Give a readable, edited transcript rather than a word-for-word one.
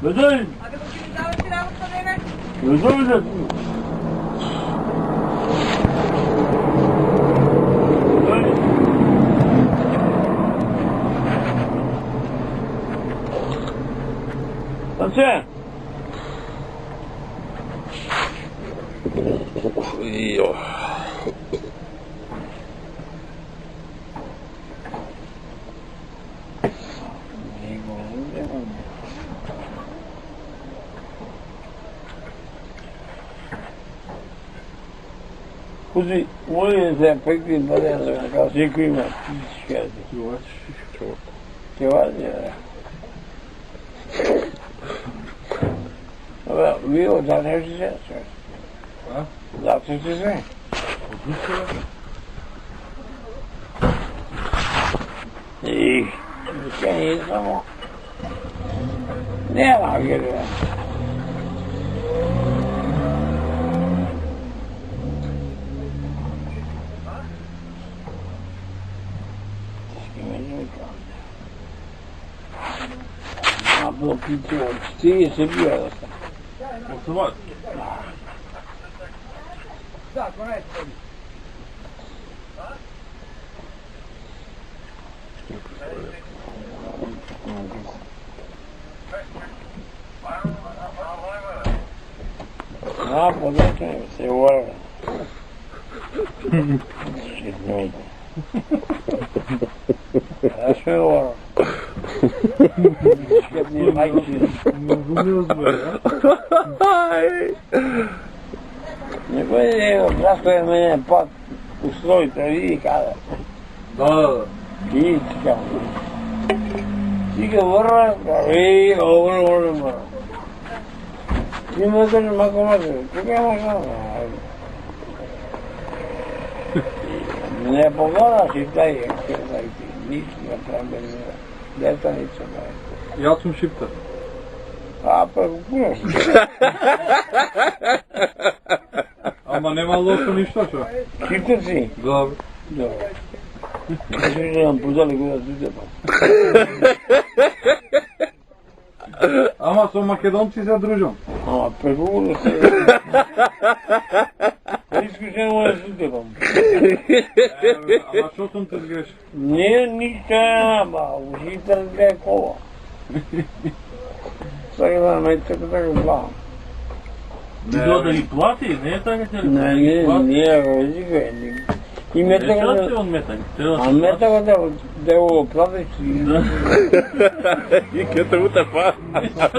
Бедай! А како ќе ми даваш работа мене? Бедай да... Санче! Ио. Così vuoi sempre qui in Palermo, la casa di qui, ma scherzi. Ti guardi? Vabbè, io da necessità. Da necessità. Sì, perché siamo... Ne va che... Або пичо, ти се биа. Автомат. Да, коректно. А, подете, се уора. Шитно. А се уора. Шитни майки. Не бъде, обраствай мене пак устроите, види када. Да. И така. Тига върва, и върва. Ти ме кажа, мако мъже, тук е мако. Не погода си тай, нищо не правим. Дета нищо не. Јас сум шиптар. А, па го кураш. Ама нема лошо ништо, што? Шиптар си? Добро. Добре. Кажи да нам подали го да дуде па. Ама со македонци се дружам. Ама преговори се. Искаш да дуде па. Ама што сум те сгрешил? Не, ништо ама, учител гледа кова. Сега да ме така главам. Идо да ги плати, не е така че ли? Не, езика. И ме Не така трябва да... да он метан. А ме така да го платиш. И ке те утепа. Да.